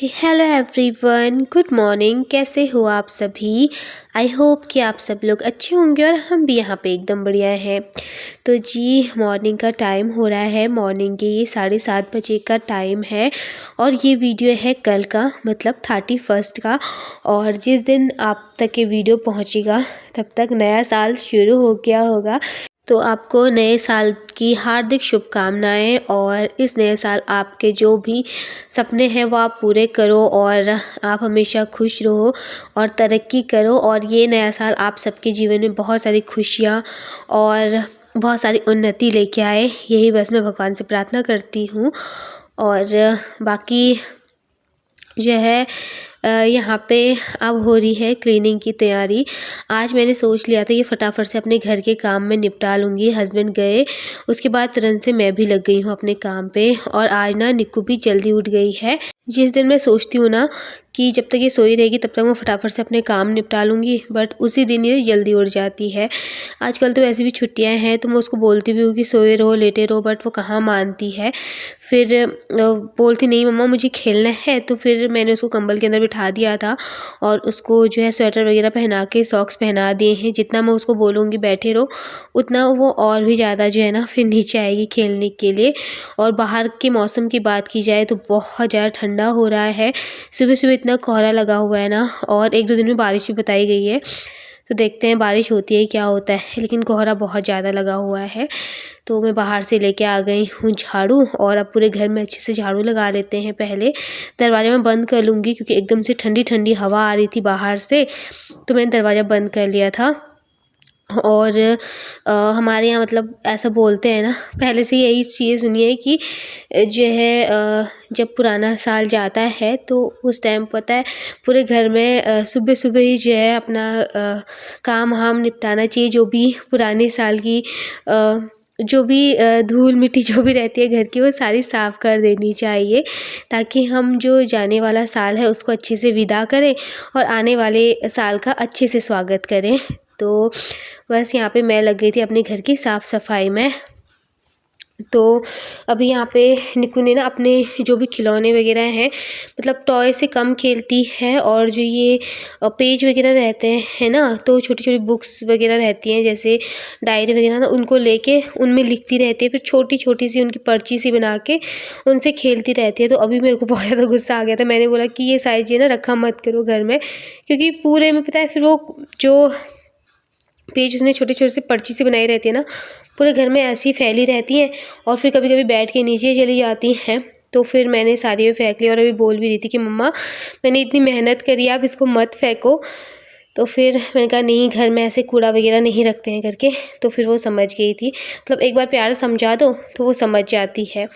Hello everyone, good morning. कैसे हो आप सभी? आई होप कि आप सब लोग अच्छे होंगे और हम भी यहाँ पे एकदम बढ़िया हैं। तो जी, मॉर्निंग का टाइम हो रहा है। मॉर्निंग के ये 7:30 बजे का टाइम है और ये वीडियो है कल का, मतलब 31 का। और जिस दिन आप तक ये वीडियो पहुँचेगा तब तक नया साल शुरू हो गया होगा। तो आपको नए साल की हार्दिक शुभकामनाएं और इस नए साल आपके जो भी सपने हैं वो आप पूरे करो और आप हमेशा खुश रहो और तरक्की करो। और ये नया साल आप सबके जीवन में बहुत सारी खुशियाँ और बहुत सारी उन्नति लेके आए, यही बस मैं भगवान से प्रार्थना करती हूँ। और बाकी जो है यहाँ पे अब हो रही है क्लीनिंग की तैयारी। आज मैंने सोच लिया था कि फटाफट से अपने घर के काम में निपटा लूँगी। हस्बैंड गए उसके बाद तुरंत से मैं भी लग गई हूँ अपने काम पे। और आज ना निक्कू भी जल्दी उठ गई है। जिस दिन मैं सोचती हूँ ना कि जब तक ये सोई रहेगी तब तक मैं फटाफट से अपने काम निपटा लूँगी, बट उसी दिन ये जल्दी उठ जाती है। आजकल तो वैसे भी छुट्टियाँ हैं तो मैं उसको बोलती भी हूँ कि सोए रहो लेटे रहो, बट वो कहाँ मानती है। फिर बोलती नहीं मम्मा मुझे खेलना है। तो फिर मैंने उसको कंबल के अंदर बिठा दिया था और उसको जो है स्वेटर वगैरह पहना के सॉक्स पहना दिए हैं। जितना मैं उसको बोलूँगी बैठे रहो उतना वो और भी ज़्यादा जो है ना फिर नीचे आएगी खेलने के लिए। और बाहर के मौसम की बात की जाए तो बहुत ज़्यादा ठंडा हो रहा है। सुबह सुबह इतना कोहरा लगा हुआ है ना, और 1-2 दिन में बारिश भी बताई गई है। तो देखते हैं बारिश होती है क्या होता है, लेकिन कोहरा बहुत ज़्यादा लगा हुआ है। तो मैं बाहर से लेके आ गई हूँ झाड़ू और अब पूरे घर में अच्छे से झाड़ू लगा लेते हैं। पहले दरवाज़ा मैं बंद कर लूँगी क्योंकि एकदम से ठंडी ठंडी हवा आ रही थी बाहर से, तो मैंने दरवाज़ा बंद कर लिया था। और हमारे यहाँ मतलब ऐसा बोलते हैं ना, पहले से यही चीज़ सुनी है कि जो है जब पुराना साल जाता है तो उस टाइम पता है पूरे घर में सुबह सुबह ही जो है अपना काम हम निपटाना चाहिए। जो भी पुराने साल की जो भी धूल मिट्टी जो भी रहती है घर की वो सारी साफ़ कर देनी चाहिए, ताकि हम जो जाने वाला साल है उसको अच्छे से विदा करें और आने वाले साल का अच्छे से स्वागत करें। तो बस यहाँ पे मैं लग गई थी अपने घर की साफ़ सफाई में। तो अभी यहाँ पे निक्कू ने ना अपने जो भी खिलौने वगैरह हैं, मतलब टॉय से कम खेलती है। और जो ये पेज वगैरह रहते हैं ना, तो छोटी छोटी बुक्स वगैरह रहती हैं जैसे डायरी वगैरह ना, उनको लेके उनमें लिखती रहती है। फिर छोटी छोटी सी उनकी पर्ची सी बना के उनसे खेलती रहती है। तो अभी मेरे को बहुत ज़्यादा गुस्सा आ गया था। मैंने बोला कि ये सारी चीज़ें ना रखा मत करो घर में, क्योंकि पूरे में पता है फिर वो जो पेज उसने छोटे छोटे से पर्ची से बनाई रहती है ना, पूरे घर में ऐसी ही फैली रहती हैं और फिर कभी कभी बैठ के नीचे चली जाती हैं। तो फिर मैंने सारी में फेंक ली और अभी बोल भी रही थी कि मम्मा मैंने इतनी मेहनत करी है, आप इसको मत फेंको। तो फिर मैंने कहा नहीं, घर में ऐसे कूड़ा वगैरह नहीं रखते हैं करके। तो फिर वो समझ गई थी, मतलब एक बार प्यार से समझा दो तो वो समझ जाती है।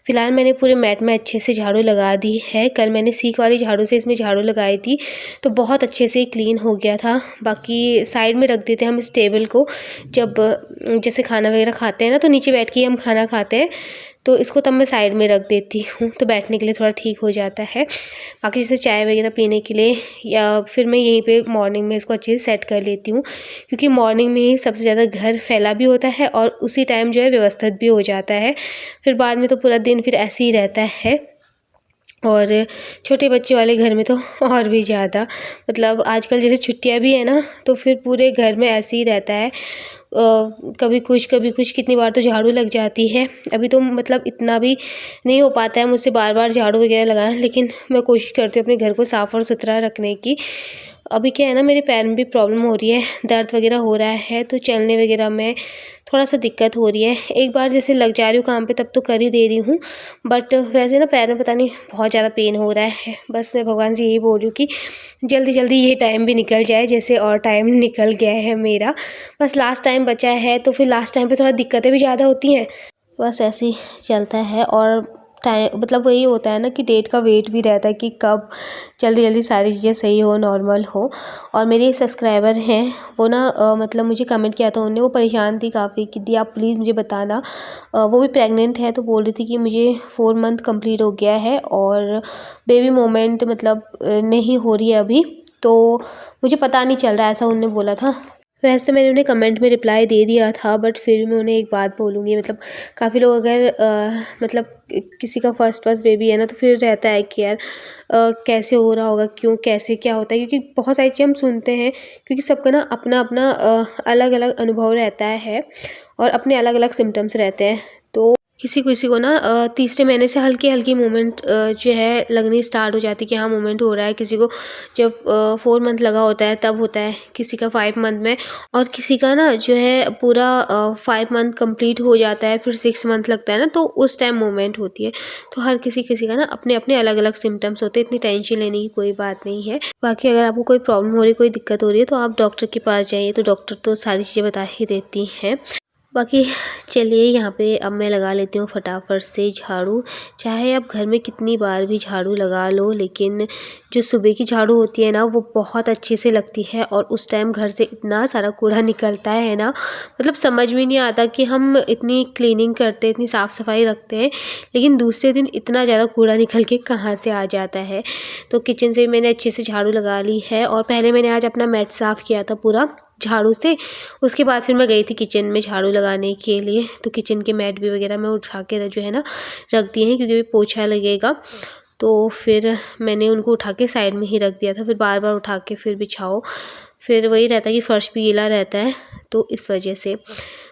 फ़िलहाल मैंने पूरे मैट में अच्छे से झाड़ू लगा दी है। कल मैंने सीख वाली झाड़ू से इसमें झाड़ू लगाई थी तो बहुत अच्छे से क्लीन हो गया था। बाकी साइड में रख देते हैं हम इस टेबल को, जब जैसे खाना वगैरह खाते हैं ना तो नीचे बैठ के ही हम खाना खाते हैं, तो इसको तब मैं साइड में रख देती हूँ तो बैठने के लिए थोड़ा ठीक हो जाता है। बाकी जैसे चाय वगैरह पीने के लिए या फिर मैं यहीं पे मॉर्निंग में इसको अच्छे से सेट कर लेती हूँ, क्योंकि मॉर्निंग में ही सबसे ज़्यादा घर फैला भी होता है और उसी टाइम जो है व्यवस्थित भी हो जाता है। फिर बाद में तो पूरा दिन फिर ऐसे ही रहता है। और छोटे बच्चे वाले घर में तो और भी ज़्यादा, मतलब आजकल जैसे छुट्टियाँ भी है ना तो फिर पूरे घर में ऐसे ही रहता है। कभी कुछ कितनी बार तो झाड़ू लग जाती है। अभी तो मतलब इतना भी नहीं हो पाता है मुझसे बार बार झाड़ू वगैरह लगाना, लेकिन मैं कोशिश करती हूँ अपने घर को साफ़ और सुथरा रखने की। अभी क्या है ना, मेरे पैर में भी प्रॉब्लम हो रही है, दर्द वगैरह हो रहा है, तो चलने वगैरह में थोड़ा सा दिक्कत हो रही है। एक बार जैसे लग जा रही हूँ काम पे तब तो कर ही दे रही हूँ, बट वैसे ना पैर में पता नहीं बहुत ज़्यादा पेन हो रहा है। बस मैं भगवान से यही बोल रही हूँ कि जल्दी जल्दी ये टाइम भी निकल जाए, जैसे और टाइम निकल गया है मेरा। बस लास्ट टाइम बचा है तो फिर लास्ट टाइम पे थोड़ा दिक्कतें भी ज़्यादा होती हैं। बस ऐसे ही चलता है और टाइम मतलब वही होता है ना कि डेट का वेट भी रहता है कि कब जल्दी जल्दी सारी चीज़ें सही हो, नॉर्मल हो। और मेरे सब्सक्राइबर हैं वो ना मतलब मुझे कमेंट किया था उन्होंने, वो परेशान थी काफ़ी कि दी आप प्लीज़ मुझे बताना। वो भी प्रेग्नेंट है तो बोल रही थी कि मुझे 4 मंथ कंप्लीट हो गया है और बेबी मोमेंट मतलब नहीं हो रही है अभी, तो मुझे पता नहीं चल रहा है, ऐसा उन्होंने बोला था। वैसे तो मैंने उन्हें कमेंट में रिप्लाई दे दिया था, बट फिर मैं उन्हें एक बात बोलूँगी। मतलब काफ़ी लोग अगर मतलब किसी का फर्स्ट बेबी है ना, तो फिर रहता है कि यार कैसे हो रहा होगा, क्यों, कैसे, क्या होता है, क्योंकि बहुत सारी चीज़ें हम सुनते हैं, क्योंकि सबका ना अपना अपना अलग अलग अनुभव रहता है और अपने अलग अलग सिम्टम्स रहते हैं। तो किसी किसी को ना तीसरे महीने से हल्की हल्की मूवमेंट जो है लगनी स्टार्ट हो जाती है कि हाँ मूवमेंट हो रहा है। किसी को जब 4 मंथ लगा होता है तब होता है, किसी का 5 मंथ में, और किसी का ना जो है पूरा 5 मंथ कंप्लीट हो जाता है, फिर 6 मंथ लगता है ना, तो उस टाइम मूवमेंट होती है। तो हर किसी किसी का ना अपने अपने अलग अलग सिम्टम्स होते हैं, इतनी टेंशन लेने की कोई बात नहीं है। बाकी अगर आपको कोई प्रॉब्लम हो रही, कोई दिक्कत हो रही है, तो आप डॉक्टर के पास जाइए, तो डॉक्टर तो सारी चीज़ें बता ही देती हैं। बाकी चलिए यहाँ पे अब मैं लगा लेती हूँ फटाफट से झाड़ू। चाहे आप घर में कितनी बार भी झाड़ू लगा लो, लेकिन जो सुबह की झाड़ू होती है ना, वो बहुत अच्छे से लगती है, और उस टाइम घर से इतना सारा कूड़ा निकलता है ना, मतलब समझ में नहीं आता कि हम इतनी क्लीनिंग करते हैं, इतनी साफ़ सफाई रखते हैं, लेकिन दूसरे दिन इतना ज़्यादा कूड़ा निकल के कहाँ से आ जाता है। तो किचन से मैंने अच्छे से झाड़ू लगा ली है, और पहले मैंने आज अपना मैट साफ़ किया था पूरा झाड़ू से। उसके बाद फिर मैं गई थी किचन में झाड़ू लगाने के लिए। तो किचन के मैट भी वगैरह मैं उठा के जो है ना रख दिए हैं, क्योंकि पोछा लगेगा। तो फिर मैंने उनको उठा के साइड में ही रख दिया था, फिर बार बार उठा के फिर बिछाओ, फिर वही रहता है कि फ़र्श भी गीला रहता है, तो इस वजह से।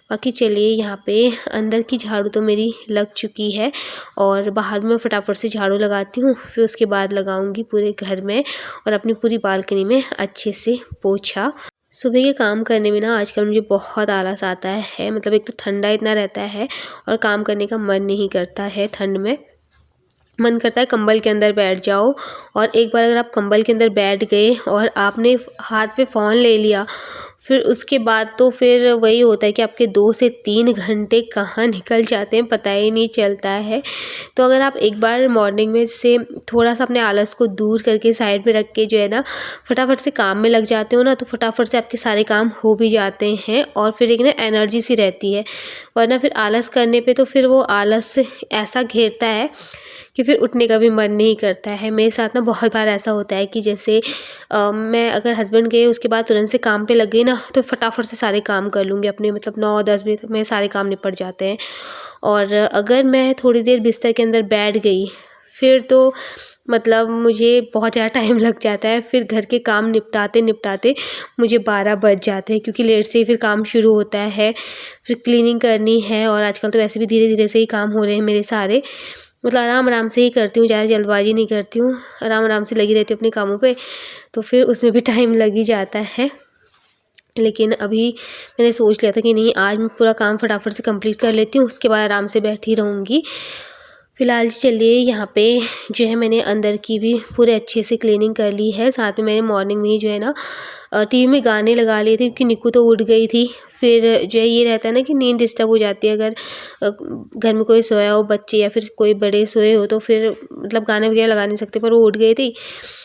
बाकी चलिए यहाँ पे अंदर की झाड़ू तो मेरी लग चुकी है, और बाहर में फटाफट से झाड़ू लगाती हूँ, फिर उसके बाद लगाऊंगी पूरे घर में और अपनी पूरी बालकनी में अच्छे से पोछा। सुबह के काम करने में ना आजकल मुझे बहुत आलस आता है। मतलब एक तो ठंडा इतना रहता है और काम करने का मन नहीं करता है ठंड में। मन करता है कंबल के अंदर बैठ जाओ, और एक बार अगर आप कंबल के अंदर बैठ गए और आपने हाथ पे फ़ोन ले लिया, फिर उसके बाद तो फिर वही होता है कि आपके 2 से 3 घंटे कहाँ निकल जाते हैं पता ही नहीं चलता है। तो अगर आप एक बार मॉर्निंग में से थोड़ा-सा अपने आलस को दूर करके साइड में रख के जो है ना फटाफट से काम में लग जाते हो ना, तो फटाफट से आपके सारे काम हो भी जाते हैं, और फिर एक ना एनर्जी सी रहती है। वरना फिर आलस करने पे तो फिर वो आलस ऐसा घेरता है कि फिर उठने का भी मन नहीं करता है। मेरे साथ ना बहुत बार ऐसा होता है कि जैसे मैं अगर हस्बैंड गए उसके बाद तुरंत से काम पे लग गई ना, तो फटाफट से सारे काम कर लूँगी अपने। मतलब 9-10 बजे तक मेरे सारे काम निपट जाते हैं। और अगर मैं थोड़ी देर बिस्तर के अंदर बैठ गई, फिर तो मतलब मुझे बहुत ज़्यादा टाइम लग जाता है। फिर घर के काम निपटाते निपटाते मुझे 12 बज जाते हैं, क्योंकि लेट से ही फिर काम शुरू होता है। फिर क्लीनिंग करनी है, और आजकल तो वैसे भी धीरे धीरे से ही काम हो रहे हैं मेरे सारे। मतलब आराम आराम से ही करती हूँ, ज़्यादा जल्दबाजी नहीं करती हूँ, आराम आराम से लगी रहती हूँ अपने कामों पे। तो फिर उसमें भी टाइम लग ही जाता है। लेकिन अभी मैंने सोच लिया था कि नहीं, आज मैं पूरा काम फटाफट से कंप्लीट कर लेती हूँ, उसके बाद आराम से बैठी रहूँगी। फ़िलहाल चलिए यहाँ पे जो है मैंने अंदर की भी पूरे अच्छे से क्लीनिंग कर ली है। साथ में मैंने मॉर्निंग में ही जो है ना टीवी में गाने लगा लिए थे, क्योंकि निक्कू तो उठ गई थी। फिर जो है ये रहता है ना कि नींद डिस्टर्ब हो जाती है अगर घर में कोई सोया हो, बच्चे या फिर कोई बड़े सोए हो, तो फिर मतलब गाने वगैरह लगा नहीं सकते। पर वो उठ गई थी,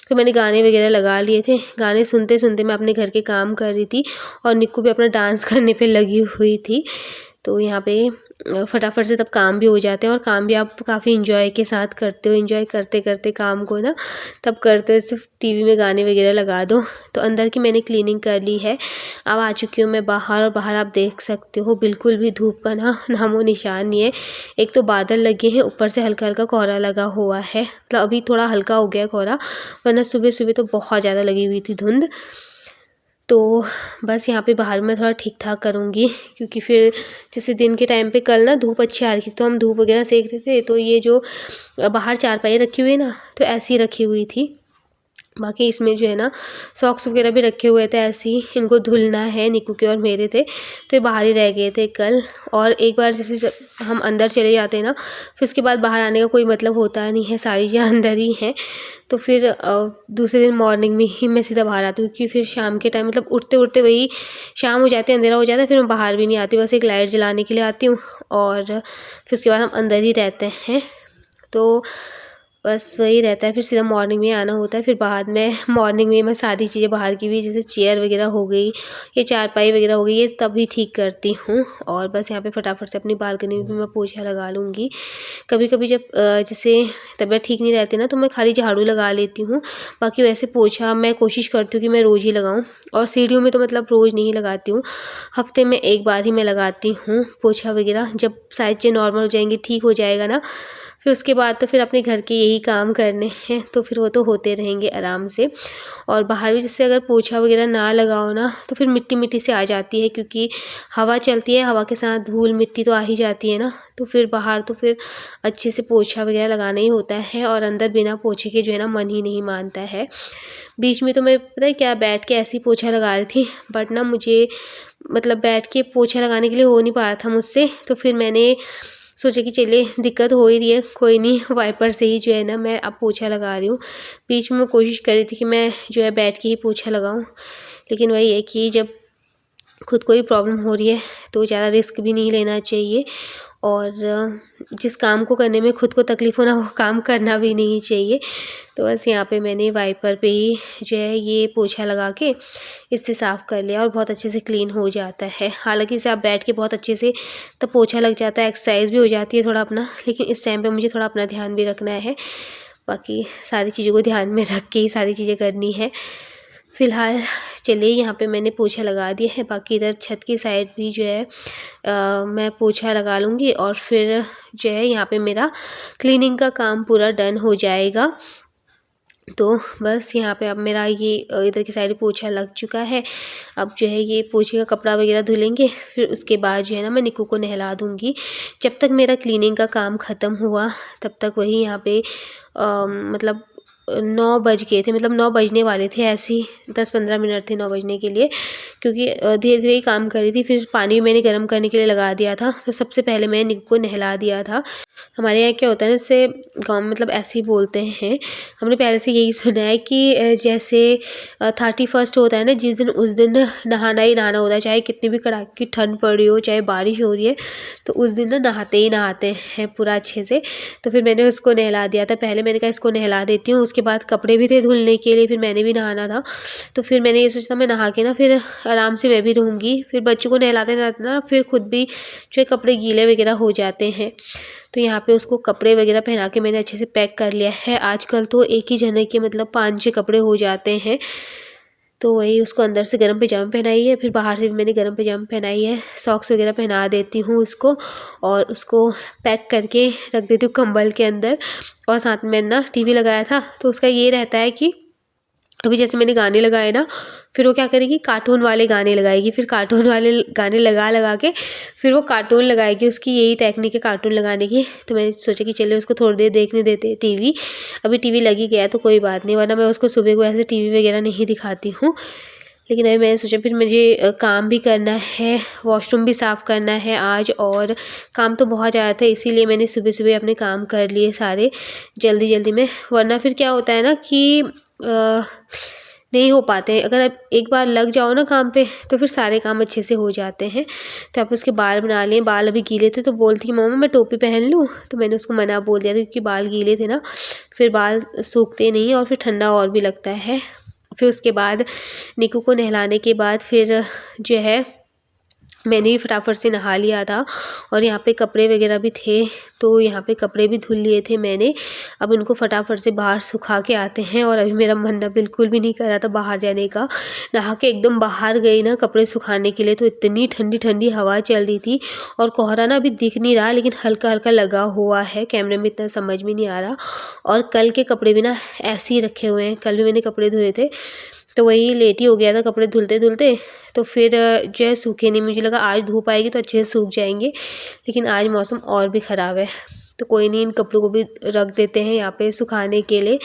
तो मैंने गाने वगैरह लगा लिए थे। गाने सुनते सुनते मैं अपने घर के काम कर रही थी, और निक्कू भी अपना डांस करने पे लगी हुई थी। तो यहाँ पे फटाफट से तब काम भी हो जाते हैं, और काम भी आप काफ़ी इंजॉय के साथ करते हो। इंजॉय करते करते काम को ना तब करते हो, सिर्फ टीवी में गाने वगैरह लगा दो। तो अंदर की मैंने क्लीनिंग कर ली है। अब आ चुकी हूँ मैं बाहर, और बाहर आप देख सकते हो बिल्कुल भी धूप का ना नामो निशान नहीं है। एक तो बादल लगे हैं, ऊपर से हल्का हल्का कोहरा लगा हुआ है। मतलब अभी थोड़ा हल्का हो गया कोहरा, वरना सुबह सुबह तो बहुत ज़्यादा लगी हुई थी धुंध। तो बस यहाँ पे बाहर में थोड़ा ठीक ठाक करूँगी, क्योंकि फिर जैसे दिन के टाइम पे कल ना धूप अच्छी आ रही थी, तो हम धूप वगैरह सेक रहे थे। तो ये जो बाहर चारपाई रखी हुई है ना, तो ऐसी रखी हुई थी। बाकी इसमें जो है ना सॉक्स वगैरह भी रखे हुए थे ऐसे ही, इनको धुलना है, निक्कू के और मेरे थे, तो ये बाहर ही रह गए थे कल। और एक बार जैसे हम अंदर चले जाते हैं ना, फिर उसके बाद बाहर आने का कोई मतलब होता नहीं है, सारी चीज़ें अंदर ही हैं। तो फिर दूसरे दिन मॉर्निंग में ही मैं सीधा बाहर आती हूँ, क्योंकि फिर शाम के टाइम मतलब उठते उठते वही शाम हो जाती है, अंधेरा हो जाता है। फिर मैं बाहर भी नहीं आती, बस एक लाइट जलाने के लिए आती हूँ, और फिर उसके बाद हम अंदर ही रहते हैं। तो बस वही रहता है। फिर सीधा मॉर्निंग में आना होता है। फिर बाद में मॉर्निंग में मैं सारी चीज़ें बाहर की भी, जैसे चेयर वगैरह हो गई, ये चारपाई वगैरह हो गई, ये तभी ठीक करती हूँ। और बस यहाँ पे फटाफट से अपनी बालकनी में भी मैं पोछा लगा लूँगी। कभी कभी जब जैसे तबीयत ठीक नहीं रहती ना, तो मैं खाली झाड़ू लगा लेती हूँ। बाकी वैसे पोछा मैं कोशिश करती हूँ कि मैं रोज़ ही लगाऊँ। और सीढ़ियों में तो मतलब रोज़ नहीं लगाती हूँ, हफ्ते में एक बार ही मैं लगाती हूँ पोछा वगैरह। जब सारी चीज़ें नॉर्मल हो जाएंगी, ठीक हो जाएगा ना, फिर उसके बाद तो फिर अपने घर के यही काम करने हैं, तो फिर वो तो होते रहेंगे आराम से। और बाहर भी जैसे अगर पोछा वगैरह ना लगाओ ना, तो फिर मिट्टी मिट्टी से आ जाती है, क्योंकि हवा चलती है, हवा के साथ धूल मिट्टी तो आ ही जाती है ना। तो फिर बाहर तो फिर अच्छे से पोछा वगैरह लगाना ही होता है। और अंदर बिना पोछे के जो है ना मन ही नहीं मानता है। बीच में तो मैं पता है क्या, बैठ के ऐसे ही पोछा लगा रही थी, बट ना मुझे मतलब बैठ के पोछा लगाने के लिए हो नहीं पा रहा था मुझसे। तो फिर मैंने सोचा कि चलिए दिक्कत हो ही रही है, कोई नहीं, वाइपर से ही जो है ना मैं अब पोछा लगा रही हूँ। बीच में मैं कोशिश कर रही थी कि मैं जो है बैठ के ही पोछा लगाऊँ, लेकिन वही है कि जब खुद को ही प्रॉब्लम हो रही है तो ज़्यादा रिस्क भी नहीं लेना चाहिए। और जिस काम को करने में खुद को तकलीफ़ हो ना, वो काम करना भी नहीं चाहिए। तो बस यहाँ पे मैंने वाइपर पे ही जो है ये पोछा लगा के इससे साफ़ कर लिया, और बहुत अच्छे से क्लीन हो जाता है। हालांकि इसे आप बैठ के बहुत अच्छे से तब पोछा लग जाता है, एक्सरसाइज भी हो जाती है थोड़ा अपना, लेकिन इस टाइम पे मुझे थोड़ा अपना ध्यान भी रखना है। बाकी सारी चीज़ों को ध्यान में रख के ही सारी चीज़ें करनी है। फ़िलहाल चलिए यहाँ पे मैंने पोछा लगा दिया है, बाकी इधर छत की साइड भी जो है मैं पोछा लगा लूँगी, और फिर जो है यहाँ पे मेरा क्लीनिंग का काम पूरा डन हो जाएगा। तो बस यहाँ पे अब मेरा ये इधर की साइड पोछा लग चुका है। अब जो है ये पोछे का कपड़ा वगैरह धुलेंगे, फिर उसके बाद जो है ना मैं निक्कू को नहला दूँगी। जब तक मेरा क्लीनिंग का काम ख़त्म हुआ, तब तक वही यहाँ पे मतलब 9 बज गए थे, मतलब 9 बजने वाले थे, ऐसे ही 10-15 मिनट थे 9 बजने के लिए, क्योंकि धीरे धीरे ही काम कर रही थी। फिर पानी मैंने गर्म करने के लिए लगा दिया था, तो सबसे पहले मैंने निक्कू को नहला दिया था। हमारे यहाँ क्या होता है ना, जैसे गाँव में मतलब ऐसे ही बोलते हैं, हमने पहले से यही सुना है कि जैसे 31 होता है ना, जिस दिन उस दिन नहाना ही नहाना होता है, चाहे कितनी भी कड़ाके की ठंड पड़ रही हो, चाहे बारिश हो रही है, तो उस दिन ना नहाते ही नहाते हैं पूरा अच्छे से। तो फिर मैंने उसको नहला दिया था पहले, मैंने कहा इसको नहला देती हूँ। उसके बाद कपड़े भी थे धुलने के लिए, फिर मैंने भी नहाना था, तो फिर मैंने ये सोचा मैं नहा के ना फिर आराम से मैं भी रहूँगी। फिर बच्चों को नहलाते नहलाते ना फिर खुद भी जो है कपड़े गीले वगैरह हो जाते हैं। तो यहाँ पे उसको कपड़े वगैरह पहना के मैंने अच्छे से पैक कर लिया है। आजकल तो एक ही जने के मतलब 5-6 कपड़े हो जाते हैं। तो वही उसको अंदर से गर्म पजामा पहनाई है, फिर बाहर से भी मैंने गर्म पजामा पहनाई है, सॉक्स वगैरह पहना देती हूँ उसको, और उसको पैक करके रख देती हूँ कंबल के अंदर। और साथ में ना टीवी लगाया था, तो उसका ये रहता है कि अभी जैसे मैंने गाने लगाए ना, फिर वो क्या करेगी, कार्टून वाले गाने लगाएगी। फिर कार्टून वाले गाने लगा लगा के फिर वो कार्टून लगाएगी, उसकी यही टेक्निक है कार्टून लगाने की। तो मैंने सोचा कि चलिए उसको थोड़ी देर देखने देते हैं टीवी। अभी टीवी लगी गया तो कोई बात नहीं, वरना मैं उसको सुबह को ऐसे टीवी वगैरह नहीं दिखाती हूँ। लेकिन अभी मैंने सोचा फिर मुझे काम भी करना है, वॉशरूम भी साफ़ करना है आज, और काम तो बहुत ज़्यादा था, इसीलिए मैंने सुबह सुबह अपने काम कर लिए सारे जल्दी जल्दी में। वरना फिर क्या होता है ना कि नहीं हो पाते हैं। अगर आप एक बार लग जाओ ना काम पे, तो फिर सारे काम अच्छे से हो जाते हैं। तो आप उसके बाल बना लिए, बाल अभी गीले थे तो बोलती कि मम्मा मैं टोपी पहन लूँ, तो मैंने उसको मना बोल दिया था, क्योंकि बाल गीले थे ना, फिर बाल सूखते नहीं और फिर ठंडा और भी लगता है। फिर उसके बाद निक्कू को नहलाने के बाद फिर जो है मैंने भी फटाफट से नहा लिया था, और यहाँ पे कपड़े वगैरह भी थे, तो यहाँ पे कपड़े भी धुल लिए थे मैंने। अब उनको फटाफट से बाहर सुखा के आते हैं, और अभी मेरा मन ना बिल्कुल भी नहीं कर रहा था बाहर जाने का। नहा के एकदम बाहर गई ना कपड़े सुखाने के लिए, तो इतनी ठंडी ठंडी हवा चल रही थी, और कोहरा ना अभी दिख नहीं रहा, लेकिन हल्का हल्का लगा हुआ है, कैमरे में इतना समझ में नहीं आ रहा। और कल के कपड़े भी ना ऐसे ही रखे हुए हैं, कल भी मैंने कपड़े धोए थे, तो वही लेट ही हो गया था कपड़े धुलते धुलते। तो फिर जो है सूखे नहीं, मुझे लगा आज धूप आएगी तो अच्छे से सूख जाएंगे, लेकिन आज मौसम और भी ख़राब है। तो कोई नहीं, इन कपड़ों को भी रख देते हैं यहाँ पे सुखाने के लिए।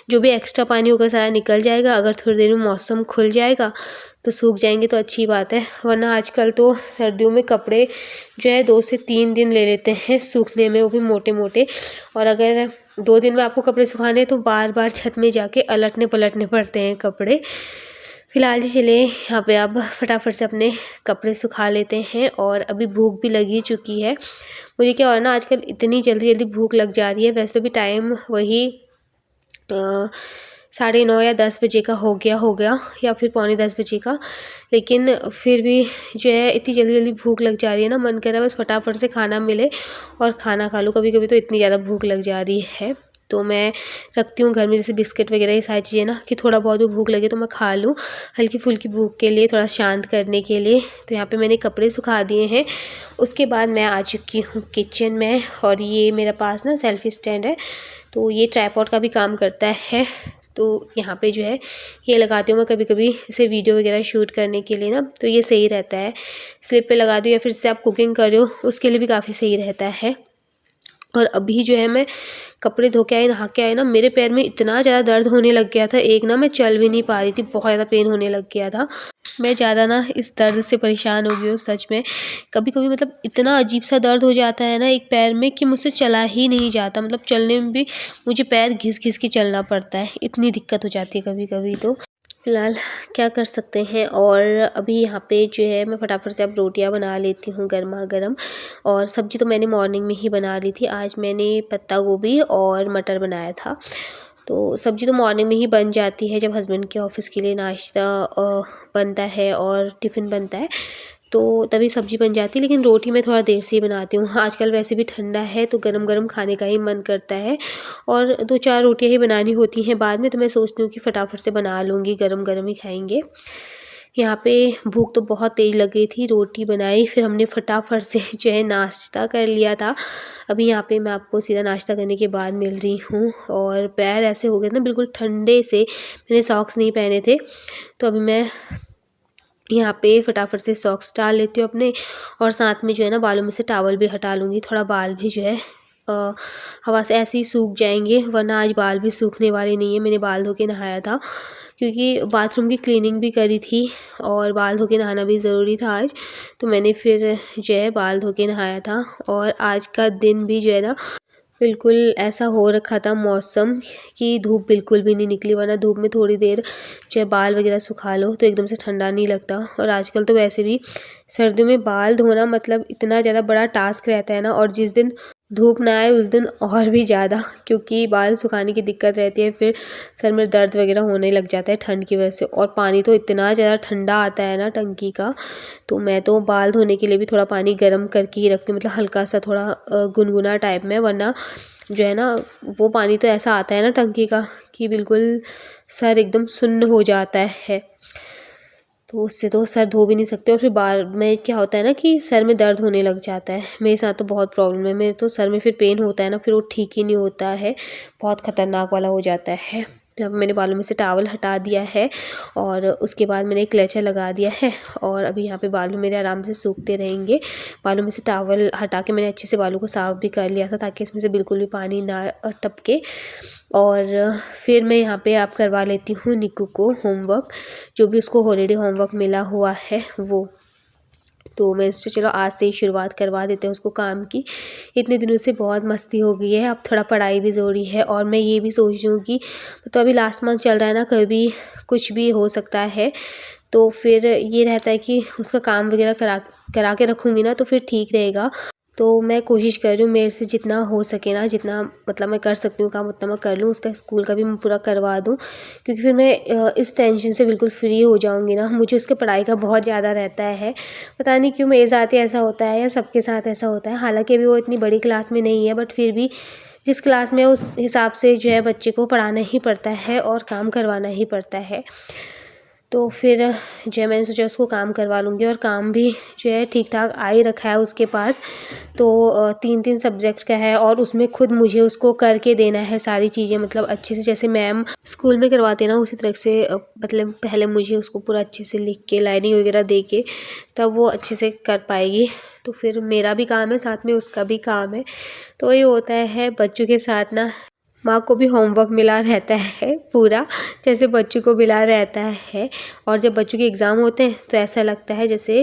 जो भी एक्स्ट्रा पानी होगा सारा निकल जाएगा, अगर थोड़ी देर में मौसम खुल जाएगा तो सूख जाएंगे तो अच्छी बात है। वरना आजकल तो सर्दियों में कपड़े जो है 2 से 3 दिन ले लेते हैं सूखने में, वो भी मोटे मोटे। और अगर 2 दिन में आपको कपड़े सुखाने हैं तो बार बार छत में जाके अलटने पलटने पड़ते हैं कपड़े। फ़िलहाल जी चलिए यहाँ पे अब फटाफट से अपने कपड़े सुखा लेते हैं, और अभी भूख भी लगी चुकी है मुझे। क्या हो रहा है ना, आजकल इतनी जल्दी जल्दी भूख लग जा रही है। वैसे तो भी टाइम वही 9:30 या 10 बजे का हो गया या फिर पौने 10 बजे का। लेकिन फिर भी जो है इतनी जल्दी जल्दी भूख लग जा रही है ना, मन कर रहा है बस फटाफट से खाना मिले और खाना खा लूँ। कभी कभी तो इतनी ज़्यादा भूख लग जा रही है तो मैं रखती हूँ घर में जैसे बिस्किट वगैरह ये सारी चीज़ें ना, कि थोड़ा बहुत भी भूख लगे तो मैं खा लूँ हल्की फुल्की भूख के लिए, थोड़ा शांत करने के लिए। तो यहाँ पे मैंने कपड़े सुखा दिए हैं। उसके बाद मैं आ चुकी हूँ किचन में और ये मेरे पास ना सेल्फी स्टैंड है, तो ये ट्राइपॉड का भी काम करता है। तो यहाँ पे जो है ये लगाती हूँ मैं कभी कभी इसे वीडियो वगैरह शूट करने के लिए ना, तो ये सही रहता है। स्लिप पे लगा दूँ या फिर से आप कुकिंग कर रहे हो उसके लिए भी काफ़ी सही रहता है। और अभी जो है मैं कपड़े धो के आई, नहा के आई ना, मेरे पैर में इतना ज़्यादा दर्द होने लग गया था। एक ना मैं चल भी नहीं पा रही थी, बहुत ज़्यादा पेन होने लग गया था। मैं ज़्यादा ना इस दर्द से परेशान हो गई हूँ सच में। कभी कभी मतलब इतना अजीब सा दर्द हो जाता है ना एक पैर में कि मुझसे चला ही नहीं जाता, मतलब चलने में भी मुझे पैर घिस घिस के चलना पड़ता है, इतनी दिक्कत हो जाती है कभी कभी। तो फिलहाल क्या कर सकते हैं। और अभी यहाँ पे जो है मैं फटाफट से अब रोटियाँ बना लेती हूँ गर्मा गर्म। और सब्ज़ी तो मैंने मॉर्निंग में ही बना ली थी। आज मैंने पत्ता गोभी और मटर बनाया था। तो सब्ज़ी तो मॉर्निंग में ही बन जाती है जब हस्बैंड के ऑफ़िस के लिए नाश्ता बनता है और टिफ़िन बनता है, तो तभी सब्ज़ी बन जाती है। लेकिन रोटी मैं थोड़ा देर से ही बनाती हूँ। आजकल वैसे भी ठंडा है तो गरम गरम खाने का ही मन करता है और 2-4 रोटियाँ ही बनानी होती हैं बाद में, तो मैं सोचती हूँ कि फटाफट से बना लूँगी, गरम गरम ही खाएंगे। यहाँ पे भूख तो बहुत तेज़ लग गई थी, रोटी बनाई फिर हमने फटाफट से जो है नाश्ता कर लिया था। अभी यहाँ पे मैं आपको सीधा नाश्ता करने के बाद मिल रही हूँ और पैर ऐसे हो गए ना बिल्कुल ठंडे से, मैंने सॉक्स नहीं पहने थे। तो अभी मैं यहाँ पे फटाफट से सॉक्स डाल लेती हूँ अपने, और साथ में जो है ना बालों में से टॉवल भी हटा लूँगी। थोड़ा बाल भी जो है हवा से ऐसे ही सूख जाएंगे, वरना आज बाल भी सूखने वाले नहीं है। मैंने बाल धो के नहाया था क्योंकि बाथरूम की क्लीनिंग भी करी थी और बाल धो के नहाना भी ज़रूरी था आज, तो मैंने फिर जो है बाल धो के नहाया था। और आज का दिन भी जो है ना बिल्कुल ऐसा हो रखा था मौसम कि धूप बिल्कुल भी नहीं निकली, वरना धूप में थोड़ी देर जो है बाल वगैरह सुखा लो तो एकदम से ठंडा नहीं लगता। और आजकल तो वैसे भी सर्दियों में बाल धोना मतलब इतना ज़्यादा बड़ा टास्क रहता है ना, और जिस दिन धूप ना आए उस दिन और भी ज़्यादा, क्योंकि बाल सुखाने की दिक्कत रहती है, फिर सर में दर्द वगैरह होने लग जाता है ठंड की वजह से। और पानी तो इतना ज़्यादा ठंडा आता है ना टंकी का, तो मैं तो बाल धोने के लिए भी थोड़ा पानी गर्म करके ही रखती हूँ, मतलब हल्का सा थोड़ा गुनगुना टाइप में, वरना जो है ना वो पानी तो ऐसा आता है ना टंकी का कि बिल्कुल सर एकदम सुन्न हो जाता है, तो उससे तो सर धो भी नहीं सकते। और फिर बाल में क्या होता है ना कि सर में दर्द होने लग जाता है। मेरे साथ तो बहुत प्रॉब्लम है, मेरे तो सर में फिर पेन होता है ना, फिर वो ठीक ही नहीं होता है, बहुत ख़तरनाक वाला हो जाता है। जब मैंने बालों में से टॉवल हटा दिया है और उसके बाद मैंने क्लेचर लगा दिया है, और अभी यहाँ पे बालों मेरे आराम से सूखते रहेंगे। बालों में से टॉवल हटा के मैंने अच्छे से बालों को साफ़ भी कर लिया था ताकि इसमें से बिल्कुल भी पानी ना टपके। और फिर मैं यहाँ पे आप करवा लेती हूँ निक्कू को होमवर्क, जो भी उसको हॉलीडे होमवर्क मिला हुआ है वो। तो मैं इससे चलो आज से ही शुरुआत करवा देते हैं उसको काम की। इतने दिनों से बहुत मस्ती हो गई है, अब थोड़ा पढ़ाई भी ज़रूरी है। और मैं ये भी सोच रही हूँ कि तो अभी लास्ट मंथ चल रहा है ना, कभी कुछ भी हो सकता है, तो फिर ये रहता है कि उसका काम वगैरह करा के रखूँगी ना तो फिर ठीक रहेगा। तो मैं कोशिश कर रही हूँ मेरे से जितना हो सके ना, जितना मतलब मैं कर सकती हूँ काम उतना मैं कर लूँ, उसका स्कूल का भी मैं पूरा करवा दूँ, क्योंकि फिर मैं इस टेंशन से बिल्कुल फ्री हो जाऊँगी ना। मुझे उसके पढ़ाई का बहुत ज़्यादा रहता है, पता नहीं क्यों मेरे साथ ही ऐसा होता है या सबके साथ ऐसा होता है। हालांकि अभी वो इतनी बड़ी क्लास में नहीं है, बट फिर भी जिस क्लास में उस हिसाब से जो है बच्चे को पढ़ाना ही पड़ता है और काम करवाना ही पड़ता है। तो फिर जो है मैंने सोचा उसको काम करवा लूँगी, और काम भी जो है ठीक ठाक आ ही रखा है उसके पास। तो 3-3 सब्जेक्ट का है और उसमें खुद मुझे उसको करके देना है सारी चीज़ें, मतलब अच्छे से जैसे मैम स्कूल में करवाते ना उसी तरह से, मतलब पहले मुझे उसको पूरा अच्छे से लिख के लाइनिंग वगैरह दे के तब वो अच्छे से कर पाएगी। तो फिर मेरा भी काम है साथ में उसका भी काम है। तो ये होता है बच्चों के साथ ना, माँ को भी होमवर्क मिला रहता है पूरा, जैसे बच्चों को मिला रहता है। और जब बच्चों के एग्ज़ाम होते हैं तो ऐसा लगता है जैसे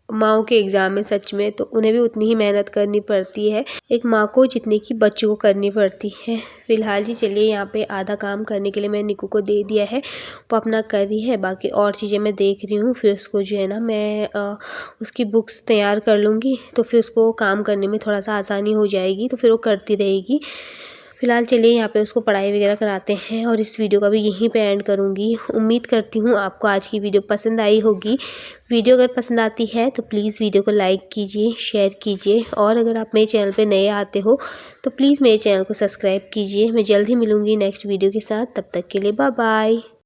माँओं के एग्ज़ाम है सच में, तो उन्हें भी उतनी ही मेहनत करनी पड़ती है एक माँ को जितनी कि बच्चों को करनी पड़ती है। फ़िलहाल जी चलिए, यहाँ पे आधा काम करने के लिए मैंने निक्कू को दे दिया है, वो अपना कर रही है, बाकी और चीज़ें मैं देख रही हूँ। फिर उसको जो है ना मैं उसकी बुक्स तैयार कर लूँगी, तो फिर उसको काम करने में थोड़ा सा आसानी हो जाएगी, तो फिर वो करती रहेगी। फ़िलहाल चलिए यहाँ पे उसको पढ़ाई वगैरह कराते हैं और इस वीडियो का भी यहीं पे एंड करूँगी। उम्मीद करती हूँ आपको आज की वीडियो पसंद आई होगी। वीडियो अगर पसंद आती है तो प्लीज़ वीडियो को लाइक कीजिए, शेयर कीजिए और अगर आप मेरे चैनल पे नए आते हो तो प्लीज़ मेरे चैनल को सब्सक्राइब कीजिए। मैं जल्द ही मिलूँगी नेक्स्ट वीडियो के साथ, तब तक के लिए बाय बाय।